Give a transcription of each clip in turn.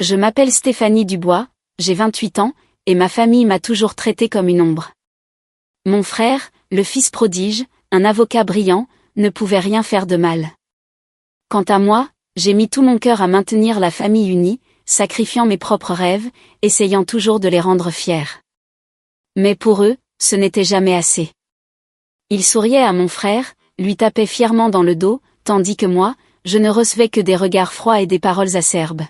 Je m'appelle Stéphanie Dubois, j'ai 28 ans, et ma famille m'a toujours traitée comme une ombre. Mon frère, le fils prodige, un avocat brillant, ne pouvait rien faire de mal. Quant à moi, j'ai mis tout mon cœur à maintenir la famille unie, sacrifiant mes propres rêves, essayant toujours de les rendre fiers. Mais pour eux, ce n'était jamais assez. Ils souriaient à mon frère, lui tapaient fièrement dans le dos, tandis que moi, je ne recevais que des regards froids et des paroles acerbes.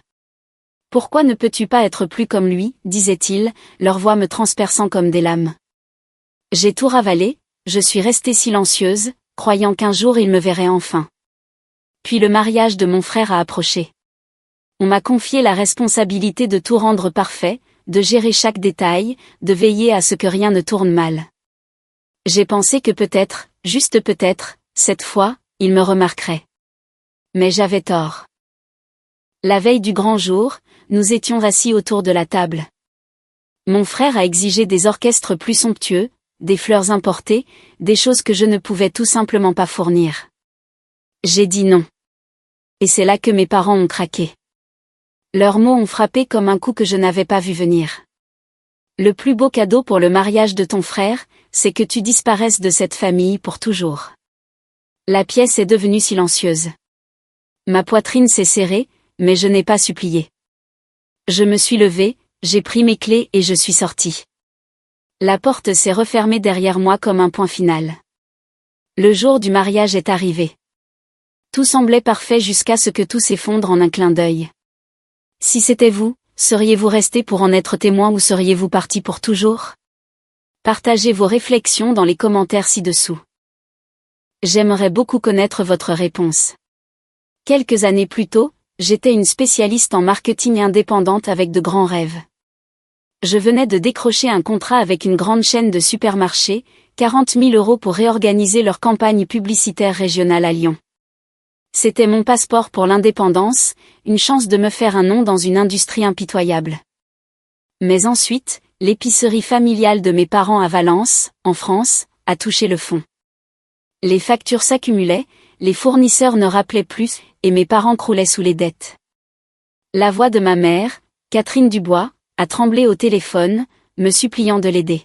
« Pourquoi ne peux-tu pas être plus comme lui » disaient-ils, leur voix me transperçant comme des lames. J'ai tout ravalé, je suis restée silencieuse, croyant qu'un jour il me verrait enfin. Puis le mariage de mon frère a approché. On m'a confié la responsabilité de tout rendre parfait, de gérer chaque détail, de veiller à ce que rien ne tourne mal. J'ai pensé que peut-être, juste peut-être, cette fois, il me remarquerait. Mais j'avais tort. La veille du grand jour, nous étions assis autour de la table. Mon frère a exigé des orchestres plus somptueux, des fleurs importées, des choses que je ne pouvais tout simplement pas fournir. J'ai dit non. Et c'est là que mes parents ont craqué. Leurs mots ont frappé comme un coup que je n'avais pas vu venir. Le plus beau cadeau pour le mariage de ton frère, c'est que tu disparaisses de cette famille pour toujours. La pièce est devenue silencieuse. Ma poitrine s'est serrée, mais je n'ai pas supplié. Je me suis levée, j'ai pris mes clés et je suis sortie. La porte s'est refermée derrière moi comme un point final. Le jour du mariage est arrivé. Tout semblait parfait jusqu'à ce que tout s'effondre en un clin d'œil. Si c'était vous, seriez-vous resté pour en être témoin ou seriez-vous parti pour toujours? Partagez vos réflexions dans les commentaires ci-dessous. J'aimerais beaucoup connaître votre réponse. Quelques années plus tôt, j'étais une spécialiste en marketing indépendante avec de grands rêves. Je venais de décrocher un contrat avec une grande chaîne de supermarchés, 40 000 € pour réorganiser leur campagne publicitaire régionale à Lyon. C'était mon passeport pour l'indépendance, une chance de me faire un nom dans une industrie impitoyable. Mais ensuite, l'épicerie familiale de mes parents à Valence, en France, a touché le fond. Les factures s'accumulaient, les fournisseurs ne rappelaient plus, et mes parents croulaient sous les dettes. La voix de ma mère, Catherine Dubois, a tremblé au téléphone, me suppliant de l'aider.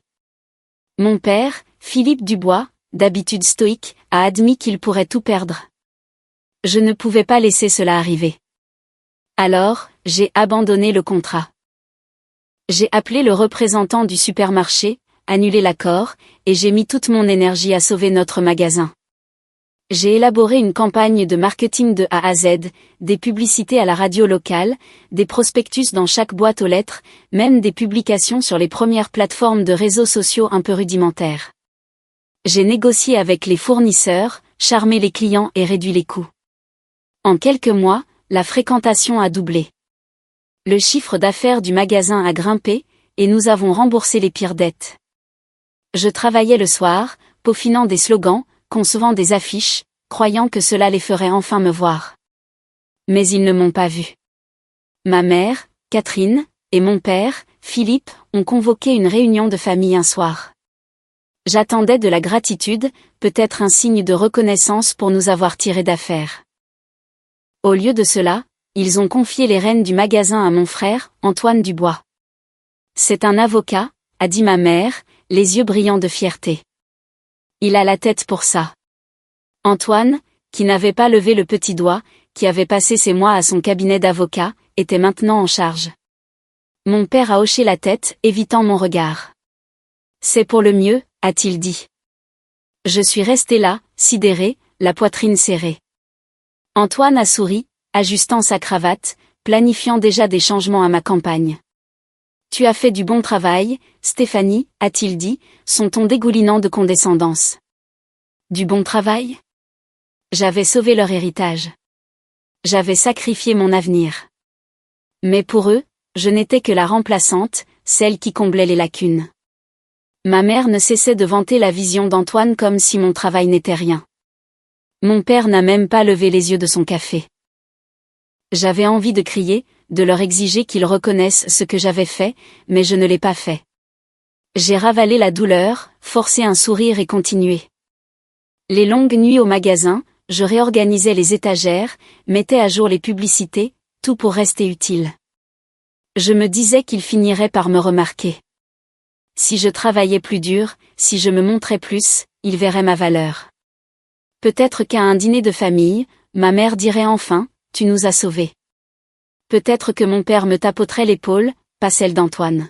Mon père, Philippe Dubois, d'habitude stoïque, a admis qu'il pourrait tout perdre. Je ne pouvais pas laisser cela arriver. Alors, j'ai abandonné le contrat. J'ai appelé le représentant du supermarché, annulé l'accord, et j'ai mis toute mon énergie à sauver notre magasin. J'ai élaboré une campagne de marketing de A à Z, des publicités à la radio locale, des prospectus dans chaque boîte aux lettres, même des publications sur les premières plateformes de réseaux sociaux un peu rudimentaires. J'ai négocié avec les fournisseurs, charmé les clients et réduit les coûts. En quelques mois, la fréquentation a doublé. Le chiffre d'affaires du magasin a grimpé, et nous avons remboursé les pires dettes. Je travaillais le soir, peaufinant des slogans, concevant des affiches, croyant que cela les ferait enfin me voir. Mais ils ne m'ont pas vu. Ma mère, Catherine, et mon père, Philippe, ont convoqué une réunion de famille un soir. J'attendais de la gratitude, peut-être un signe de reconnaissance pour nous avoir tirés d'affaire. Au lieu de cela, ils ont confié les rênes du magasin à mon frère, Antoine Dubois. C'est un avocat, a dit ma mère, les yeux brillants de fierté. Il a la tête pour ça. Antoine, qui n'avait pas levé le petit doigt, qui avait passé ses mois à son cabinet d'avocat, était maintenant en charge. Mon père a hoché la tête, évitant mon regard. C'est pour le mieux, a-t-il dit. Je suis restée là, sidérée, la poitrine serrée. Antoine a souri, ajustant sa cravate, planifiant déjà des changements à ma campagne. Tu as fait du bon travail, Stéphanie, a-t-il dit, son ton dégoulinant de condescendance. Du bon travail? J'avais sauvé leur héritage. J'avais sacrifié mon avenir. Mais pour eux, je n'étais que la remplaçante, celle qui comblait les lacunes. Ma mère ne cessait de vanter la vision d'Antoine comme si mon travail n'était rien. Mon père n'a même pas levé les yeux de son café. J'avais envie de crier, de leur exiger qu'ils reconnaissent ce que j'avais fait, mais je ne l'ai pas fait. J'ai ravalé la douleur, forcé un sourire et continué. Les longues nuits au magasin, je réorganisais les étagères, mettais à jour les publicités, tout pour rester utile. Je me disais qu'il finirait par me remarquer. Si je travaillais plus dur, si je me montrais plus, il verrait ma valeur. Peut-être qu'à un dîner de famille, ma mère dirait enfin, « Tu nous as sauvés ». Peut-être que mon père me tapoterait l'épaule, pas celle d'Antoine.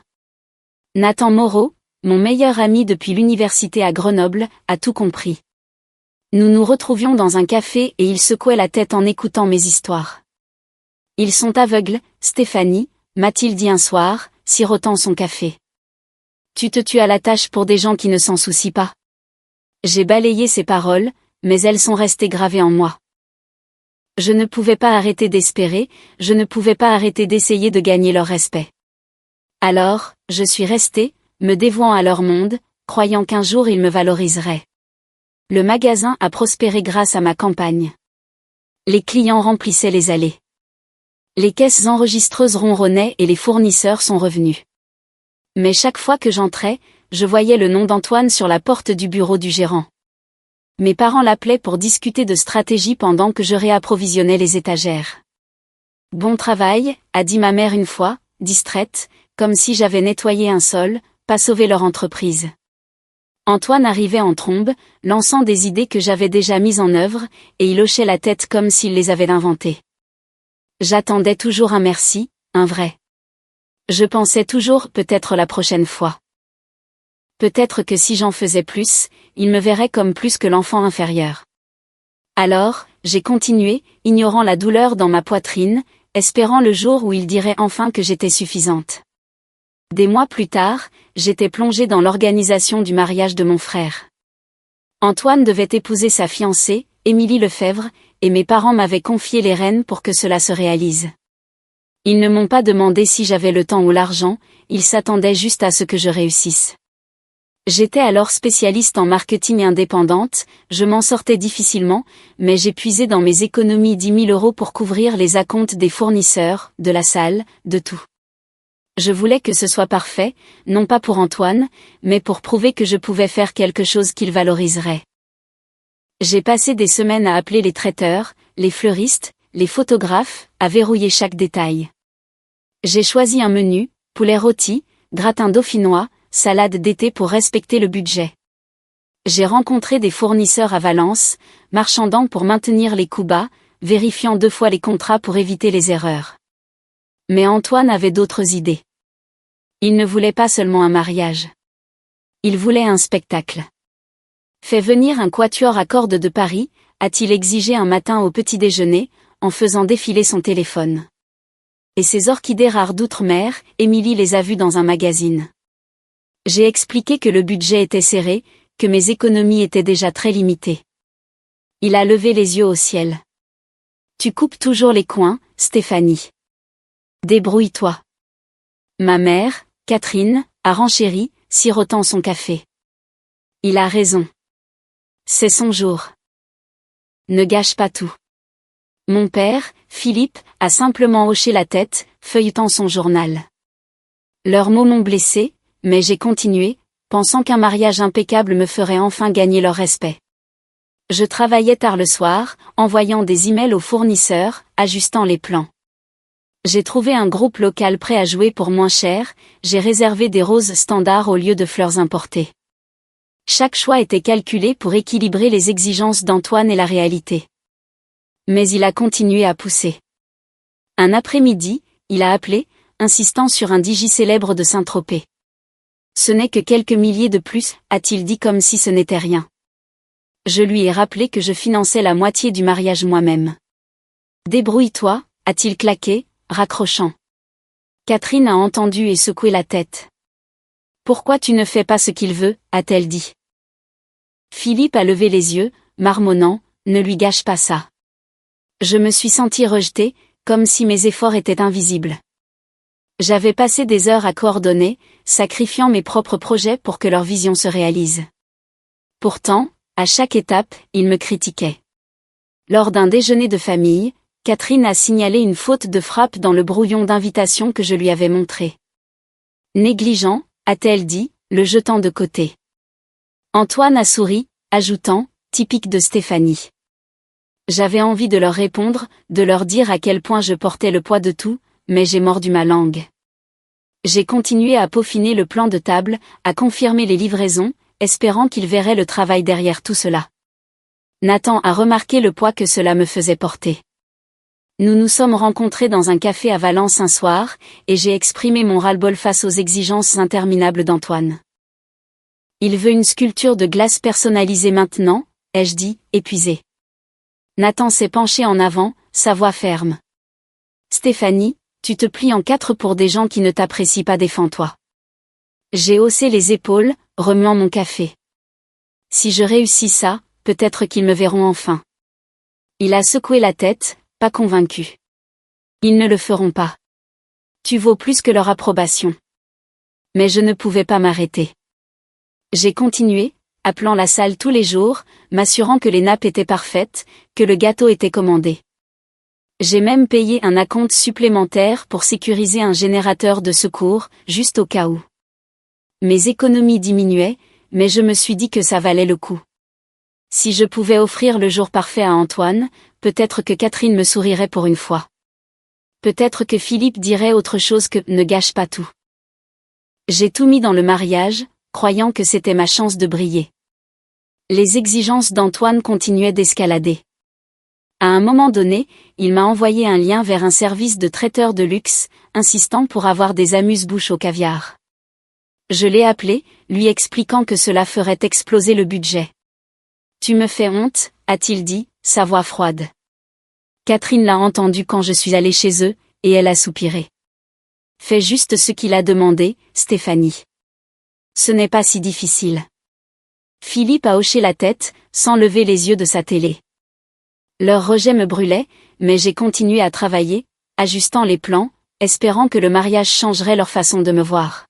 Nathan Moreau, mon meilleur ami depuis l'université à Grenoble, a tout compris. Nous nous retrouvions dans un café et il secouait la tête en écoutant mes histoires. Ils sont aveugles, Stéphanie, m'a-t-il dit un soir, sirotant son café. Tu te tues à la tâche pour des gens qui ne s'en soucient pas. J'ai balayé ces paroles, mais elles sont restées gravées en moi. Je ne pouvais pas arrêter d'espérer, je ne pouvais pas arrêter d'essayer de gagner leur respect. Alors, je suis restée, me dévouant à leur monde, croyant qu'un jour ils me valoriseraient. Le magasin a prospéré grâce à ma campagne. Les clients remplissaient les allées. Les caisses enregistreuses ronronnaient et les fournisseurs sont revenus. Mais chaque fois que j'entrais, je voyais le nom d'Antoine sur la porte du bureau du gérant. Mes parents l'appelaient pour discuter de stratégie pendant que je réapprovisionnais les étagères. « Bon travail », a dit ma mère une fois, distraite, comme si j'avais nettoyé un sol, pas sauvé leur entreprise. Antoine arrivait en trombe, lançant des idées que j'avais déjà mises en œuvre, et il hochait la tête comme s'il les avait inventées. J'attendais toujours un merci, un vrai. Je pensais toujours peut-être la prochaine fois. Peut-être que si j'en faisais plus, il me verrait comme plus que l'enfant inférieur. Alors, j'ai continué, ignorant la douleur dans ma poitrine, espérant le jour où il dirait enfin que j'étais suffisante. Des mois plus tard, j'étais plongée dans l'organisation du mariage de mon frère. Antoine devait épouser sa fiancée, Émilie Lefebvre, et mes parents m'avaient confié les rênes pour que cela se réalise. Ils ne m'ont pas demandé si j'avais le temps ou l'argent, ils s'attendaient juste à ce que je réussisse. J'étais alors spécialiste en marketing indépendante, je m'en sortais difficilement, mais j'ai puisé dans mes économies 10 000 € pour couvrir les acomptes des fournisseurs, de la salle, de tout. Je voulais que ce soit parfait, non pas pour Antoine, mais pour prouver que je pouvais faire quelque chose qu'il valoriserait. J'ai passé des semaines à appeler les traiteurs, les fleuristes, les photographes, à verrouiller chaque détail. J'ai choisi un menu, poulet rôti, gratin dauphinois, salade d'été pour respecter le budget. J'ai rencontré des fournisseurs à Valence, marchandant pour maintenir les coûts bas, vérifiant 2 fois les contrats pour éviter les erreurs. Mais Antoine avait d'autres idées. Il ne voulait pas seulement un mariage. Il voulait un spectacle. Fais venir un quatuor à cordes de Paris, a-t-il exigé un matin au petit déjeuner, en faisant défiler son téléphone. Et ces orchidées rares d'outre-mer, Émilie les a vues dans un magazine. J'ai expliqué que le budget était serré, que mes économies étaient déjà très limitées. Il a levé les yeux au ciel. Tu coupes toujours les coins, Stéphanie. Débrouille-toi. Ma mère, Catherine, a renchéri, sirotant son café. Il a raison. C'est son jour. Ne gâche pas tout. Mon père, Philippe, a simplement hoché la tête, feuilletant son journal. Leurs mots m'ont blessé, mais j'ai continué, pensant qu'un mariage impeccable me ferait enfin gagner leur respect. Je travaillais tard le soir, envoyant des emails aux fournisseurs, ajustant les plans. J'ai trouvé un groupe local prêt à jouer pour moins cher, j'ai réservé des roses standards au lieu de fleurs importées. Chaque choix était calculé pour équilibrer les exigences d'Antoine et la réalité. Mais il a continué à pousser. Un après-midi, il a appelé, insistant sur un digi-célèbre de Saint-Tropez. Ce n'est que quelques milliers de plus, a-t-il dit comme si ce n'était rien. Je lui ai rappelé que je finançais la moitié du mariage moi-même. Débrouille-toi, a-t-il claqué, raccrochant. Catherine a entendu et secoué la tête. Pourquoi tu ne fais pas ce qu'il veut, a-t-elle dit. Philippe a levé les yeux, marmonnant, ne lui gâche pas ça. Je me suis sentie rejetée, comme si mes efforts étaient invisibles. J'avais passé des heures à coordonner, sacrifiant mes propres projets pour que leur vision se réalise. Pourtant, à chaque étape, ils me critiquaient. Lors d'un déjeuner de famille, Catherine a signalé une faute de frappe dans le brouillon d'invitation que je lui avais montré. Négligent, a-t-elle dit, le jetant de côté. Antoine a souri, ajoutant, typique de Stéphanie. J'avais envie de leur répondre, de leur dire à quel point je portais le poids de tout, mais j'ai mordu ma langue. J'ai continué à peaufiner le plan de table, à confirmer les livraisons, espérant qu'il verrait le travail derrière tout cela. Nathan a remarqué le poids que cela me faisait porter. Nous nous sommes rencontrés dans un café à Valence un soir, et j'ai exprimé mon ras-le-bol face aux exigences interminables d'Antoine. Il veut une sculpture de glace personnalisée maintenant, ai-je dit, épuisé. Nathan s'est penché en avant, sa voix ferme. Stéphanie, tu te plies en quatre pour des gens qui ne t'apprécient pas, défends-toi. J'ai haussé les épaules, remuant mon café. Si je réussis ça, peut-être qu'ils me verront enfin. Il a secoué la tête, pas convaincu. Ils ne le feront pas. Tu vaux plus que leur approbation. Mais je ne pouvais pas m'arrêter. J'ai continué, appelant la salle tous les jours, m'assurant que les nappes étaient parfaites, que le gâteau était commandé. J'ai même payé un acompte supplémentaire pour sécuriser un générateur de secours, juste au cas où. Mes économies diminuaient, mais je me suis dit que ça valait le coup. Si je pouvais offrir le jour parfait à Antoine, peut-être que Catherine me sourirait pour une fois. Peut-être que Philippe dirait autre chose que « ne gâche pas tout ». J'ai tout mis dans le mariage, croyant que c'était ma chance de briller. Les exigences d'Antoine continuaient d'escalader. À un moment donné, il m'a envoyé un lien vers un service de traiteur de luxe, insistant pour avoir des amuse-bouches au caviar. Je l'ai appelé, lui expliquant que cela ferait exploser le budget. « Tu me fais honte », a-t-il dit, sa voix froide. Catherine l'a entendu quand je suis allée chez eux, et elle a soupiré. « Fais juste ce qu'il a demandé, Stéphanie. Ce n'est pas si difficile. » Philippe a hoché la tête, sans lever les yeux de sa télé. Leur rejet me brûlait, mais j'ai continué à travailler, ajustant les plans, espérant que le mariage changerait leur façon de me voir.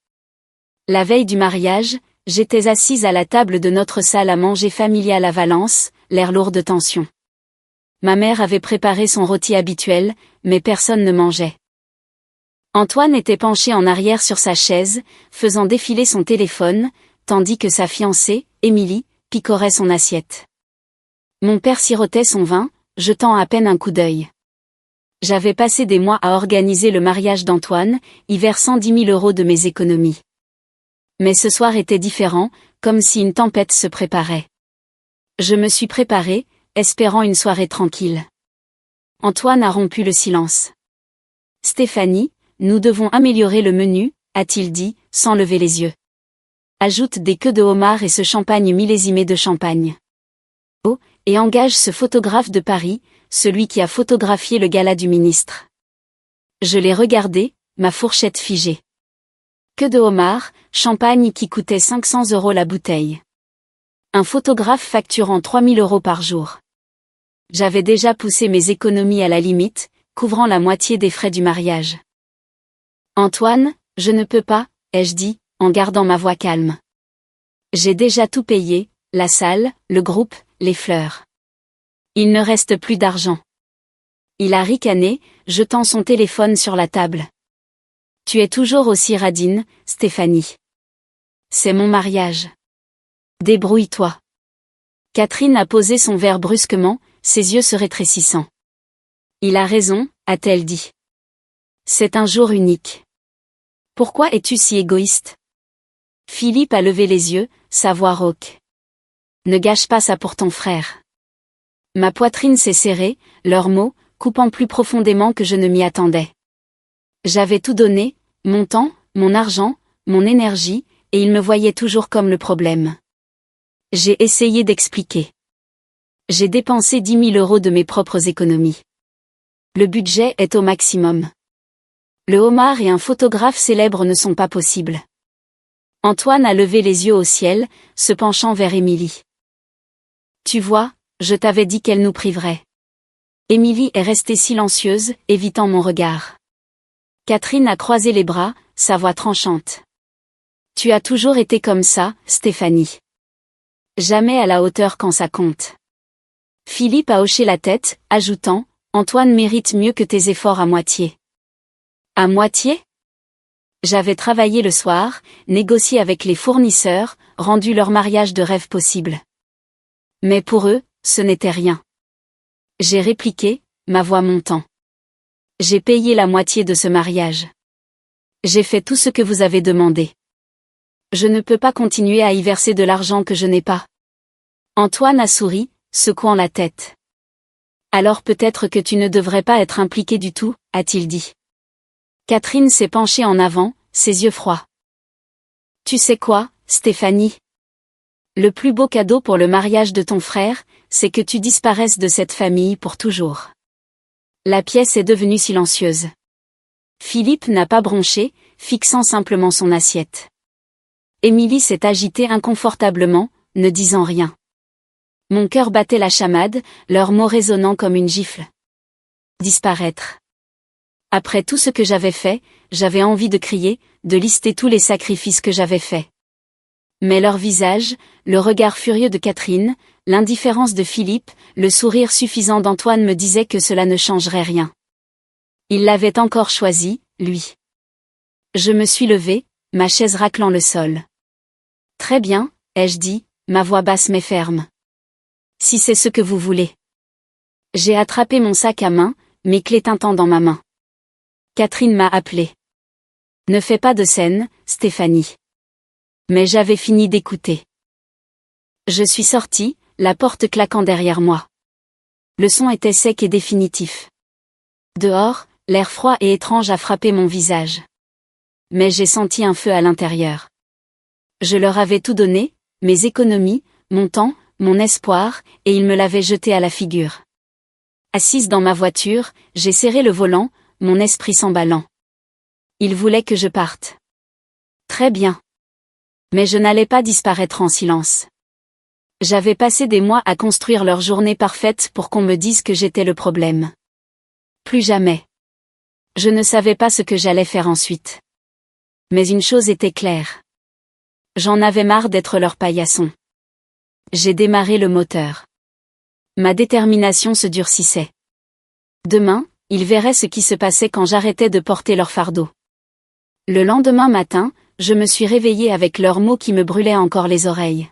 La veille du mariage, j'étais assise à la table de notre salle à manger familiale à Valence, l'air lourd de tension. Ma mère avait préparé son rôti habituel, mais personne ne mangeait. Antoine était penché en arrière sur sa chaise, faisant défiler son téléphone, tandis que sa fiancée, Émilie, picorait son assiette. Mon père sirotait son vin, jetant à peine un coup d'œil. J'avais passé des mois à organiser le mariage d'Antoine, y versant 10 000 € de mes économies. Mais ce soir était différent, comme si une tempête se préparait. Je me suis préparée, espérant une soirée tranquille. Antoine a rompu le silence. « Stéphanie, nous devons améliorer le menu », a-t-il dit, sans lever les yeux. « Ajoute des queues de homard et ce champagne millésimé de champagne. Oh, et engage ce photographe de Paris, celui qui a photographié le gala du ministre. » Je l'ai regardé, ma fourchette figée. Queue de homard, champagne qui coûtait 500 € la bouteille. Un photographe facturant 3 000 € par jour. J'avais déjà poussé mes économies à la limite, couvrant la moitié des frais du mariage. « Antoine, je ne peux pas », ai-je dit, en gardant ma voix calme. J'ai déjà tout payé, la salle, le groupe, les fleurs. Il ne reste plus d'argent. Il a ricané, jetant son téléphone sur la table. Tu es toujours aussi radine, Stéphanie. C'est mon mariage. Débrouille-toi. Catherine a posé son verre brusquement, ses yeux se rétrécissant. Il a raison, a-t-elle dit. C'est un jour unique. Pourquoi es-tu si égoïste? Philippe a levé les yeux, sa voix rauque. Ne gâche pas ça pour ton frère. Ma poitrine s'est serrée, leurs mots, coupant plus profondément que je ne m'y attendais. J'avais tout donné, mon temps, mon argent, mon énergie, et il me voyait toujours comme le problème. J'ai essayé d'expliquer. J'ai dépensé 10 000 € de mes propres économies. Le budget est au maximum. Le homard et un photographe célèbre ne sont pas possibles. Antoine a levé les yeux au ciel, se penchant vers Émilie. Tu vois, je t'avais dit qu'elle nous priverait. Émilie est restée silencieuse, évitant mon regard. Catherine a croisé les bras, sa voix tranchante. Tu as toujours été comme ça, Stéphanie. Jamais à la hauteur quand ça compte. Philippe a hoché la tête, ajoutant, Antoine mérite mieux que tes efforts à moitié. À moitié? J'avais travaillé le soir, négocié avec les fournisseurs, rendu leur mariage de rêve possible. Mais pour eux, ce n'était rien. J'ai répliqué, ma voix montant. J'ai payé la moitié de ce mariage. J'ai fait tout ce que vous avez demandé. Je ne peux pas continuer à y verser de l'argent que je n'ai pas. Antoine a souri, secouant la tête. Alors peut-être que tu ne devrais pas être impliqué du tout, a-t-il dit. Catherine s'est penchée en avant, ses yeux froids. Tu sais quoi, Stéphanie? Le plus beau cadeau pour le mariage de ton frère, c'est que tu disparaisses de cette famille pour toujours. La pièce est devenue silencieuse. Philippe n'a pas bronché, fixant simplement son assiette. Émilie s'est agitée inconfortablement, ne disant rien. Mon cœur battait la chamade, leurs mots résonnant comme une gifle. Disparaître. Après tout ce que j'avais fait, j'avais envie de crier, de lister tous les sacrifices que j'avais faits. Mais leur visage, le regard furieux de Catherine, l'indifférence de Philippe, le sourire suffisant d'Antoine me disaient que cela ne changerait rien. Il l'avait encore choisi, lui. Je me suis levée, ma chaise raclant le sol. Très bien, ai-je dit, ma voix basse mais ferme. Si c'est ce que vous voulez. J'ai attrapé mon sac à main, mes clés tintant dans ma main. Catherine m'a appelée. Ne fais pas de scène, Stéphanie. Mais j'avais fini d'écouter. Je suis sortie, la porte claquant derrière moi. Le son était sec et définitif. Dehors, l'air froid et étrange a frappé mon visage. Mais j'ai senti un feu à l'intérieur. Je leur avais tout donné, mes économies, mon temps, mon espoir, et ils me l'avaient jeté à la figure. Assise dans ma voiture, j'ai serré le volant, mon esprit s'emballant. Ils voulaient que je parte. Très bien. Mais je n'allais pas disparaître en silence. J'avais passé des mois à construire leur journée parfaite pour qu'on me dise que j'étais le problème. Plus jamais. Je ne savais pas ce que j'allais faire ensuite. Mais une chose était claire. J'en avais marre d'être leur paillasson. J'ai démarré le moteur. Ma détermination se durcissait. Demain, ils verraient ce qui se passait quand j'arrêtais de porter leur fardeau. Le lendemain matin, je me suis réveillée avec leurs mots qui me brûlaient encore les oreilles.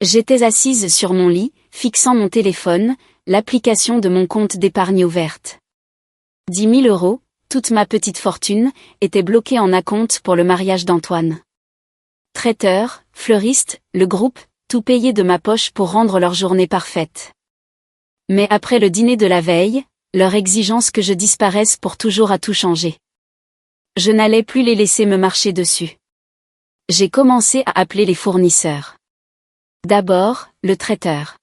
J'étais assise sur mon lit, fixant mon téléphone, l'application de mon compte d'épargne ouverte. 10 000 €, toute ma petite fortune, était bloquée en acompte pour le mariage d'Antoine. Traiteur, fleuriste, le groupe, tout payé de ma poche pour rendre leur journée parfaite. Mais après le dîner de la veille, leur exigence que je disparaisse pour toujours a tout changé. Je n'allais plus les laisser me marcher dessus. J'ai commencé à appeler les fournisseurs. D'abord, le traiteur.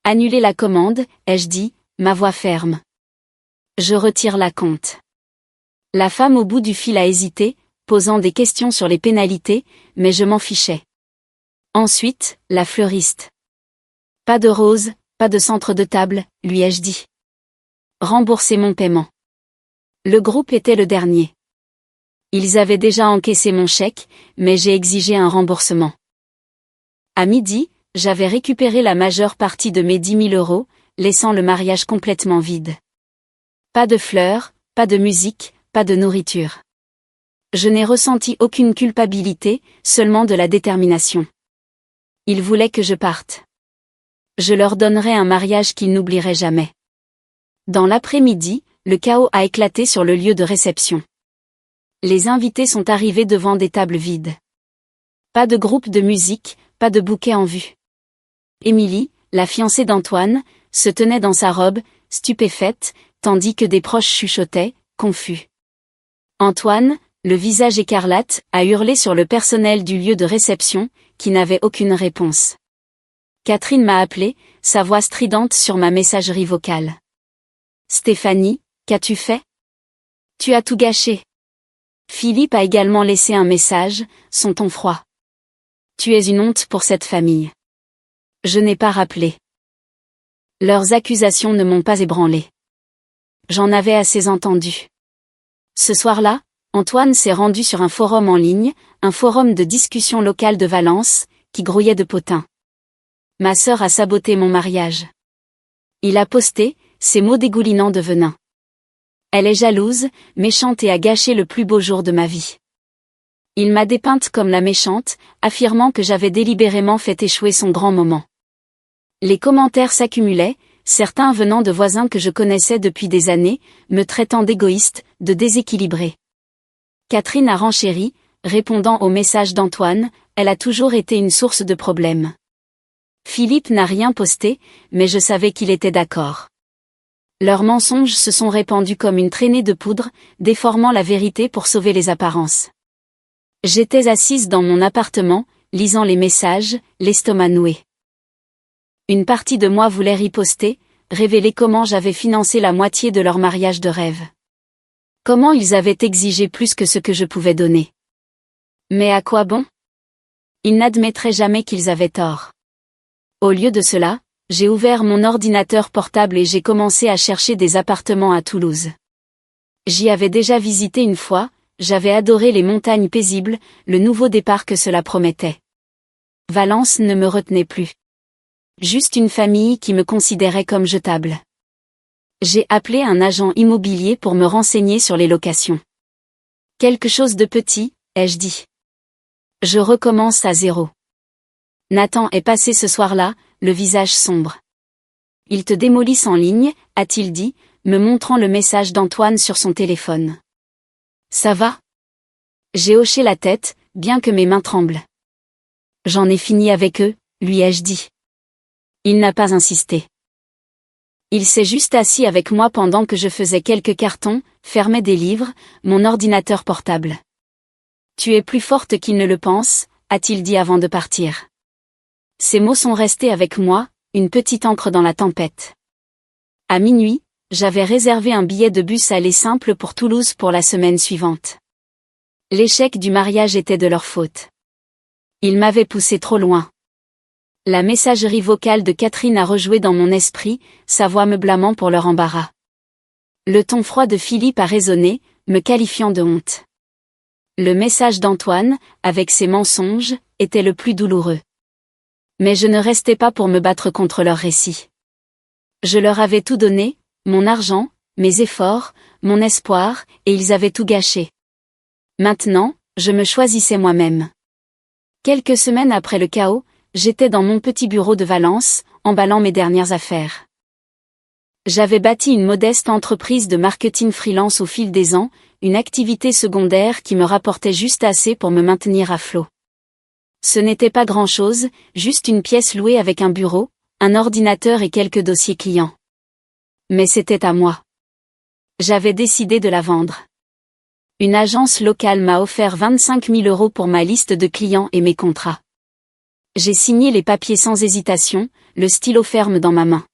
Annuler la commande, ai-je dit, ma voix ferme. Je retire la compte. La femme au bout du fil a hésité, posant des questions sur les pénalités, mais je m'en fichais. Ensuite, la fleuriste. Pas de rose, pas de centre de table, lui ai-je dit. Rembourser mon paiement. Le groupe était le dernier. Ils avaient déjà encaissé mon chèque, mais j'ai exigé un remboursement. À midi, j'avais récupéré la majeure partie de mes 10 000 €, laissant le mariage complètement vide. Pas de fleurs, pas de musique, pas de nourriture. Je n'ai ressenti aucune culpabilité, seulement de la détermination. Ils voulaient que je parte. Je leur donnerais un mariage qu'ils n'oublieraient jamais. Dans l'après-midi, le chaos a éclaté sur le lieu de réception. Les invités sont arrivés devant des tables vides. Pas de groupe de musique, pas de bouquet en vue. Émilie, la fiancée d'Antoine, se tenait dans sa robe, stupéfaite, tandis que des proches chuchotaient, confus. Antoine, le visage écarlate, a hurlé sur le personnel du lieu de réception, qui n'avait aucune réponse. Catherine m'a appelé, sa voix stridente sur ma messagerie vocale. Stéphanie, qu'as-tu fait? Tu as tout gâché. Philippe a également laissé un message, son ton froid. Tu es une honte pour cette famille. Je n'ai pas rappelé. Leurs accusations ne m'ont pas ébranlé. J'en avais assez entendu. Ce soir-là, Antoine s'est rendu sur un forum en ligne, un forum de discussion locale de Valence, qui grouillait de potins. Ma sœur a saboté mon mariage. Il a posté, ces mots dégoulinants de venin. Elle est jalouse, méchante et a gâché le plus beau jour de ma vie. Il m'a dépeinte comme la méchante, affirmant que j'avais délibérément fait échouer son grand moment. Les commentaires s'accumulaient, certains venant de voisins que je connaissais depuis des années, me traitant d'égoïste, de déséquilibré. Catherine a renchéri, répondant au message d'Antoine, elle a toujours été une source de problèmes. Philippe n'a rien posté, mais je savais qu'il était d'accord. Leurs mensonges se sont répandus comme une traînée de poudre, déformant la vérité pour sauver les apparences. J'étais assise dans mon appartement, lisant les messages, l'estomac noué. Une partie de moi voulait riposter, révéler comment j'avais financé la moitié de leur mariage de rêve. Comment ils avaient exigé plus que ce que je pouvais donner. Mais à quoi bon? Ils n'admettraient jamais qu'ils avaient tort. Au lieu de cela, j'ai ouvert mon ordinateur portable et j'ai commencé à chercher des appartements à Toulouse. J'y avais déjà visité une fois, j'avais adoré les montagnes paisibles, le nouveau départ que cela promettait. Valence ne me retenait plus. Juste une famille qui me considérait comme jetable. J'ai appelé un agent immobilier pour me renseigner sur les locations. Quelque chose de petit, ai-je dit. Je recommence à zéro. Nathan est passé ce soir-là, le visage sombre. Ils te démolissent en ligne, a-t-il dit, me montrant le message d'Antoine sur son téléphone. Ça va? J'ai hoché la tête, bien que mes mains tremblent. J'en ai fini avec eux, lui ai-je dit. Il n'a pas insisté. Il s'est juste assis avec moi pendant que je faisais quelques cartons, fermais des livres, mon ordinateur portable. Tu es plus forte qu'il ne le pense, a-t-il dit avant de partir. Ces mots sont restés avec moi, une petite encre dans la tempête. À minuit, j'avais réservé un billet de bus aller simple pour Toulouse pour la semaine suivante. L'échec du mariage était de leur faute. Ils m'avaient poussé trop loin. La messagerie vocale de Catherine a rejoué dans mon esprit, sa voix me blâmant pour leur embarras. Le ton froid de Philippe a résonné, me qualifiant de honte. Le message d'Antoine, avec ses mensonges, était le plus douloureux. Mais je ne restais pas pour me battre contre leur récit. Je leur avais tout donné, mon argent, mes efforts, mon espoir, et ils avaient tout gâché. Maintenant, je me choisissais moi-même. Quelques semaines après le chaos, j'étais dans mon petit bureau de Valence, emballant mes dernières affaires. J'avais bâti une modeste entreprise de marketing freelance au fil des ans, une activité secondaire qui me rapportait juste assez pour me maintenir à flot. Ce n'était pas grand-chose, juste une pièce louée avec un bureau, un ordinateur et quelques dossiers clients. Mais c'était à moi. J'avais décidé de la vendre. Une agence locale m'a offert 25 000 € pour ma liste de clients et mes contrats. J'ai signé les papiers sans hésitation, le stylo ferme dans ma main.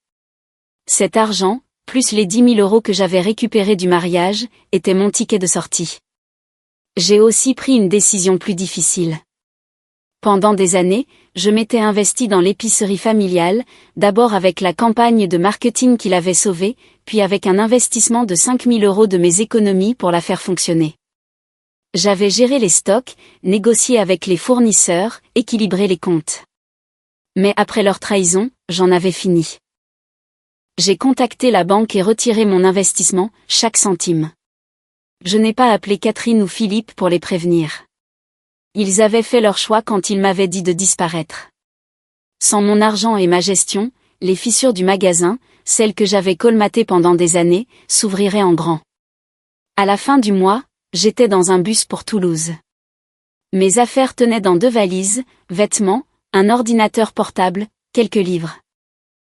Cet argent, plus les 10 000 € que j'avais récupérés du mariage, était mon ticket de sortie. J'ai aussi pris une décision plus difficile. Pendant des années, je m'étais investi dans l'épicerie familiale, d'abord avec la campagne de marketing qui l'avait sauvée, puis avec un investissement de 5 000 € de mes économies pour la faire fonctionner. J'avais géré les stocks, négocié avec les fournisseurs, équilibré les comptes. Mais après leur trahison, j'en avais fini. J'ai contacté la banque et retiré mon investissement, chaque centime. Je n'ai pas appelé Catherine ou Philippe pour les prévenir. Ils avaient fait leur choix quand ils m'avaient dit de disparaître. Sans mon argent et ma gestion, les fissures du magasin, celles que j'avais colmatées pendant des années, s'ouvriraient en grand. À la fin du mois, j'étais dans un bus pour Toulouse. Mes affaires tenaient dans 2 valises, vêtements, un ordinateur portable, quelques livres.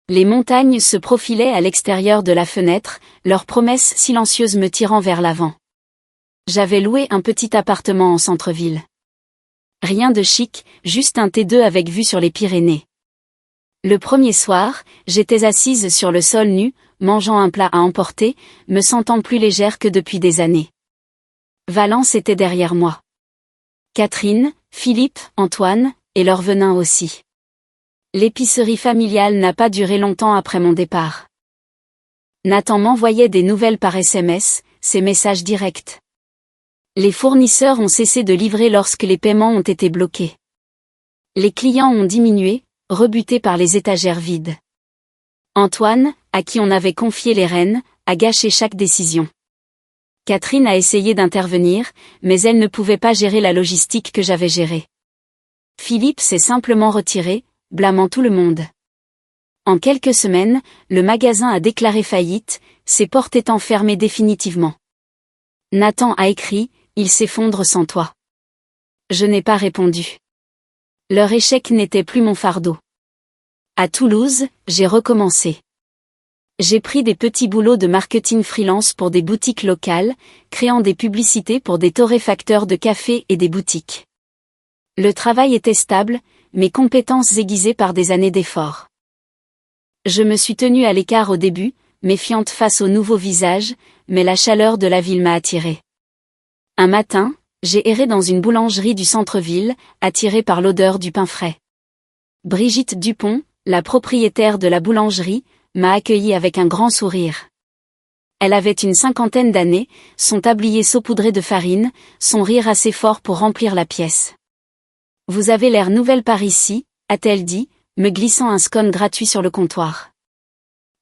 Les montagnes se profilaient à l'extérieur de la fenêtre, leurs promesses silencieuses me tirant vers l'avant. J'avais loué un petit appartement en centre-ville. Rien de chic, juste un T2 avec vue sur les Pyrénées. Le premier soir, j'étais assise sur le sol nu, mangeant un plat à emporter, me sentant plus légère que depuis des années. Valence était derrière moi. Catherine, Philippe, Antoine, et leur venin aussi. L'épicerie familiale n'a pas duré longtemps après mon départ. Nathan m'envoyait des nouvelles par SMS, ses messages directs. Les fournisseurs ont cessé de livrer lorsque les paiements ont été bloqués. Les clients ont diminué, rebutés par les étagères vides. Antoine, à qui on avait confié les rênes, a gâché chaque décision. Catherine a essayé d'intervenir, mais elle ne pouvait pas gérer la logistique que j'avais gérée. Philippe s'est simplement retiré, blâmant tout le monde. En quelques semaines, le magasin a déclaré faillite, ses portes étant fermées définitivement. Nathan a écrit, il s'effondre sans toi. Je n'ai pas répondu. Leur échec n'était plus mon fardeau. À Toulouse, j'ai recommencé. J'ai pris des petits boulots de marketing freelance pour des boutiques locales, créant des publicités pour des torréfacteurs de café et des boutiques. Le travail était stable, mes compétences aiguisées par des années d'efforts. Je me suis tenue à l'écart au début, méfiante face aux nouveaux visages, mais la chaleur de la ville m'a attirée. Un matin, j'ai erré dans une boulangerie du centre-ville, attirée par l'odeur du pain frais. Brigitte Dupont, la propriétaire de la boulangerie, m'a accueillie avec un grand sourire. Elle avait une 50aine d'années, son tablier saupoudré de farine, son rire assez fort pour remplir la pièce. « Vous avez l'air nouvelle par ici », a-t-elle dit, me glissant un scone gratuit sur le comptoir.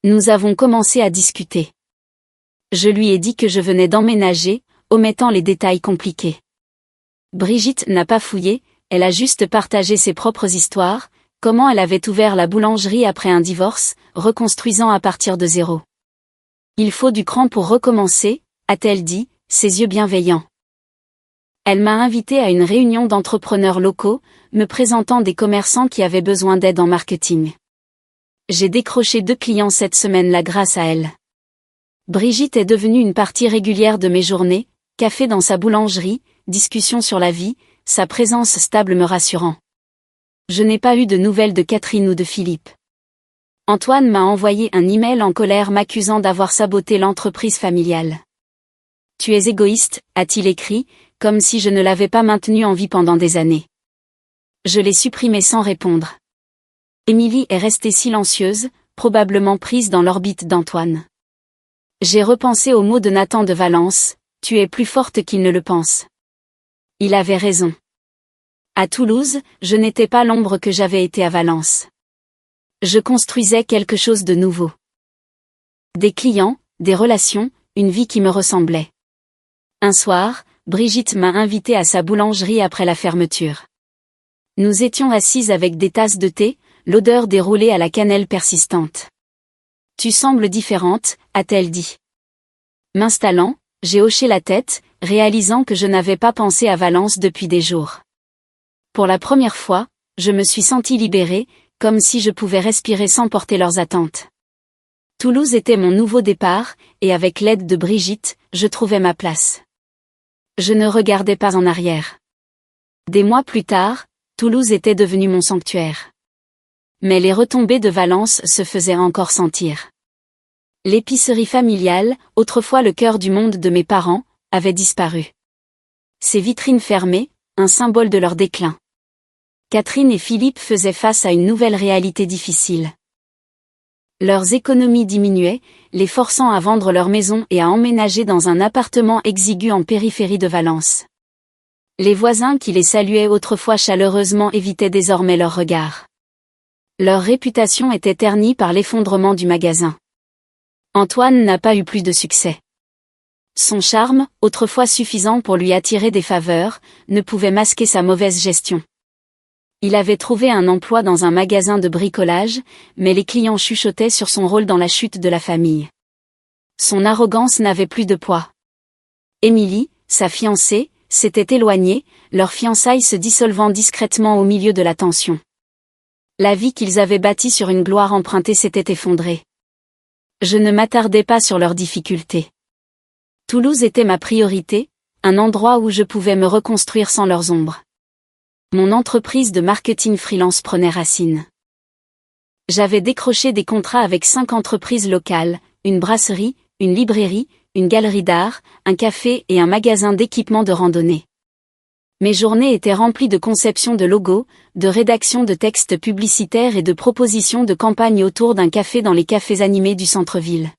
Nous avons commencé à discuter. Je lui ai dit que je venais d'emménager, omettant les détails compliqués. Brigitte n'a pas fouillé, elle a juste partagé ses propres histoires, comment elle avait ouvert la boulangerie après un divorce, reconstruisant à partir de zéro. Il faut du cran pour recommencer, a-t-elle dit, ses yeux bienveillants. Elle m'a invité à une réunion d'entrepreneurs locaux, me présentant des commerçants qui avaient besoin d'aide en marketing. J'ai décroché 2 clients cette semaine-là grâce à elle. Brigitte est devenue une partie régulière de mes journées, café dans sa boulangerie, discussion sur la vie, sa présence stable me rassurant. Je n'ai pas eu de nouvelles de Catherine ou de Philippe. Antoine m'a envoyé un email en colère m'accusant d'avoir saboté l'entreprise familiale. « Tu es égoïste », a-t-il écrit, comme si je ne l'avais pas maintenu en vie pendant des années. Je l'ai supprimé sans répondre. Émilie est restée silencieuse, probablement prise dans l'orbite d'Antoine. J'ai repensé aux mots de Nathan de Valence, « Tu es plus forte qu'il ne le pense ». Il avait raison. À Toulouse, je n'étais pas l'ombre que j'avais été à Valence. Je construisais quelque chose de nouveau. Des clients, des relations, une vie qui me ressemblait. Un soir, Brigitte m'a invité à sa boulangerie après la fermeture. Nous étions assises avec des tasses de thé, l'odeur déroulée à la cannelle persistante. « Tu sembles différente », a-t-elle dit. M'installant, j'ai hoché la tête, réalisant que je n'avais pas pensé à Valence depuis des jours. Pour la première fois, je me suis sentie libérée, comme si je pouvais respirer sans porter leurs attentes. Toulouse était mon nouveau départ, et avec l'aide de Brigitte, je trouvais ma place. Je ne regardais pas en arrière. Des mois plus tard, Toulouse était devenu mon sanctuaire. Mais les retombées de Valence se faisaient encore sentir. L'épicerie familiale, autrefois le cœur du monde de mes parents, avait disparu. Ses vitrines fermées, un symbole de leur déclin. Catherine et Philippe faisaient face à une nouvelle réalité difficile. Leurs économies diminuaient, les forçant à vendre leur maison et à emménager dans un appartement exigu en périphérie de Valence. Les voisins qui les saluaient autrefois chaleureusement évitaient désormais leurs regards. Leur réputation était ternie par l'effondrement du magasin. Antoine n'a pas eu plus de succès. Son charme, autrefois suffisant pour lui attirer des faveurs, ne pouvait masquer sa mauvaise gestion. Il avait trouvé un emploi dans un magasin de bricolage, mais les clients chuchotaient sur son rôle dans la chute de la famille. Son arrogance n'avait plus de poids. Émilie, sa fiancée, s'était éloignée, leur fiançailles se dissolvant discrètement au milieu de la tension. La vie qu'ils avaient bâtie sur une gloire empruntée s'était effondrée. Je ne m'attardais pas sur leurs difficultés. Toulouse était ma priorité, un endroit où je pouvais me reconstruire sans leurs ombres. Mon entreprise de marketing freelance prenait racine. J'avais décroché des contrats avec 5 entreprises locales, une brasserie, une librairie, une galerie d'art, un café et un magasin d'équipements de randonnée. Mes journées étaient remplies de conception de logos, de rédaction de textes publicitaires et de propositions de campagne autour d'un café dans les cafés animés du centre-ville.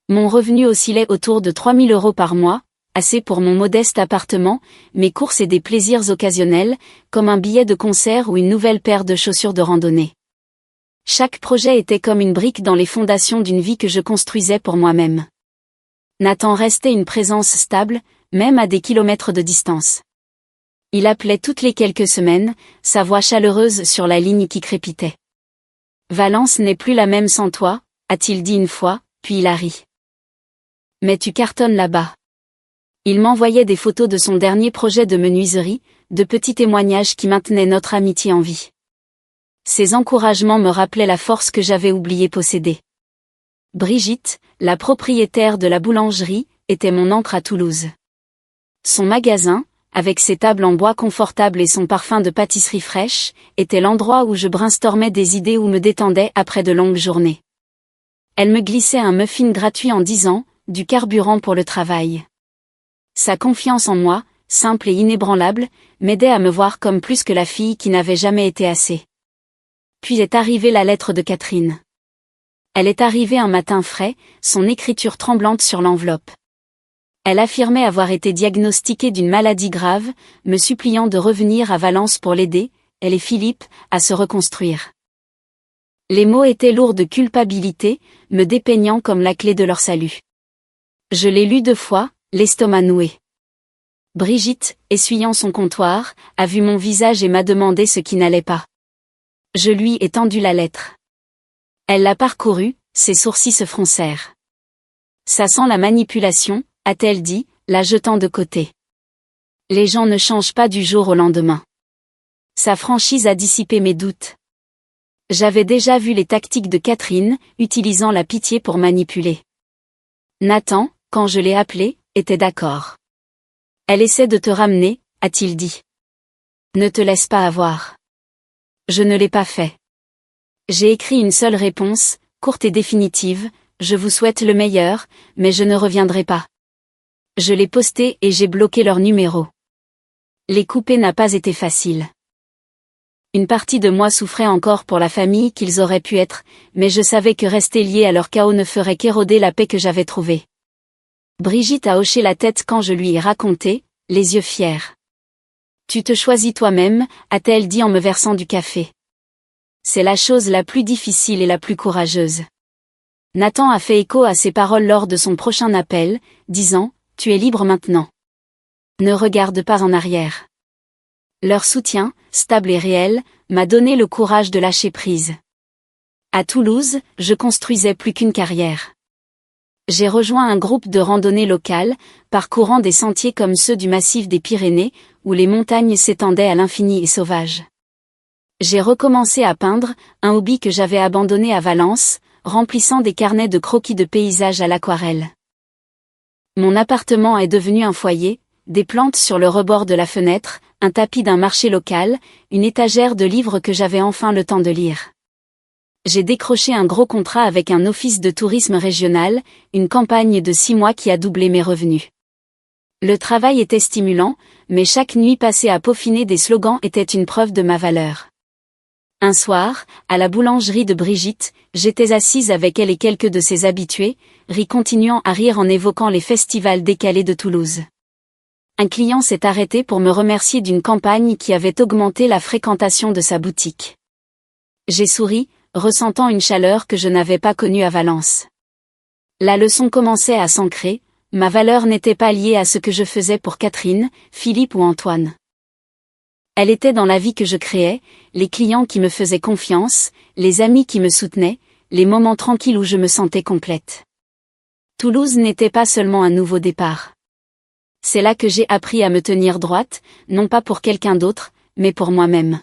Mon revenu oscillait autour de 3 000 € par mois, assez pour mon modeste appartement, mes courses et des plaisirs occasionnels, comme un billet de concert ou une nouvelle paire de chaussures de randonnée. Chaque projet était comme une brique dans les fondations d'une vie que je construisais pour moi-même. Nathan restait une présence stable, même à des kilomètres de distance. Il appelait toutes les quelques semaines, sa voix chaleureuse sur la ligne qui crépitait. « Valence n'est plus la même sans toi », a-t-il dit une fois, puis il a ri. « Mais tu cartonnes là-bas. » Il m'envoyait des photos de son dernier projet de menuiserie, de petits témoignages qui maintenaient notre amitié en vie. Ces encouragements me rappelaient la force que j'avais oublié posséder. Brigitte, la propriétaire de la boulangerie, était mon ancre à Toulouse. Son magasin, avec ses tables en bois confortables et son parfum de pâtisserie fraîche, était l'endroit où je brainstormais des idées ou me détendais après de longues journées. Elle me glissait un muffin gratuit en disant « du carburant pour le travail ». Sa confiance en moi, simple et inébranlable, m'aidait à me voir comme plus que la fille qui n'avait jamais été assez. Puis est arrivée la lettre de Catherine. Elle est arrivée un matin frais, son écriture tremblante sur l'enveloppe. Elle affirmait avoir été diagnostiquée d'une maladie grave, me suppliant de revenir à Valence pour l'aider, elle et Philippe, à se reconstruire. Les mots étaient lourds de culpabilité, me dépeignant comme la clé de leur salut. Je l'ai lu 2 fois, l'estomac noué. Brigitte, essuyant son comptoir, a vu mon visage et m'a demandé ce qui n'allait pas. Je lui ai tendu la lettre. Elle l'a parcourue, ses sourcils se froncèrent. Ça sent la manipulation, a-t-elle dit, la jetant de côté. Les gens ne changent pas du jour au lendemain. Sa franchise a dissipé mes doutes. J'avais déjà vu les tactiques de Catherine, utilisant la pitié pour manipuler. Nathan, quand je l'ai appelé, était d'accord. Elle essaie de te ramener, a-t-il dit. Ne te laisse pas avoir. Je ne l'ai pas fait. J'ai écrit une seule réponse, courte et définitive, je vous souhaite le meilleur, mais je ne reviendrai pas. Je l'ai posté et j'ai bloqué leur numéro. Les couper n'a pas été facile. Une partie de moi souffrait encore pour la famille qu'ils auraient pu être, mais je savais que rester lié à leur chaos ne ferait qu'éroder la paix que j'avais trouvée. Brigitte a hoché la tête quand je lui ai raconté, les yeux fiers. Tu te choisis toi-même, a-t-elle dit en me versant du café. C'est la chose la plus difficile et la plus courageuse. Nathan a fait écho à ces paroles lors de son prochain appel, disant « Tu es libre maintenant. Ne regarde pas en arrière. » Leur soutien, stable et réel, m'a donné le courage de lâcher prise. À Toulouse, je construisais plus qu'une carrière. J'ai rejoint un groupe de randonnée locale, parcourant des sentiers comme ceux du massif des Pyrénées, où les montagnes s'étendaient à l'infini et sauvage. J'ai recommencé à peindre, un hobby que j'avais abandonné à Valence, remplissant des carnets de croquis de paysages à l'aquarelle. Mon appartement est devenu un foyer, des plantes sur le rebord de la fenêtre, un tapis d'un marché local, une étagère de livres que j'avais enfin le temps de lire. J'ai décroché un gros contrat avec un office de tourisme régional, une campagne de 6 mois qui a doublé mes revenus. Le travail était stimulant, mais chaque nuit passée à peaufiner des slogans était une preuve de ma valeur. Un soir, à la boulangerie de Brigitte, j'étais assise avec elle et quelques de ses habitués, continuant à rire en évoquant les festivals décalés de Toulouse. Un client s'est arrêté pour me remercier d'une campagne qui avait augmenté la fréquentation de sa boutique. J'ai souri, ressentant une chaleur que je n'avais pas connue à Valence. La leçon commençait à s'ancrer, ma valeur n'était pas liée à ce que je faisais pour Catherine, Philippe ou Antoine. Elle était dans la vie que je créais, les clients qui me faisaient confiance, les amis qui me soutenaient, les moments tranquilles où je me sentais complète. Toulouse n'était pas seulement un nouveau départ. C'est là que j'ai appris à me tenir droite, non pas pour quelqu'un d'autre, mais pour moi-même.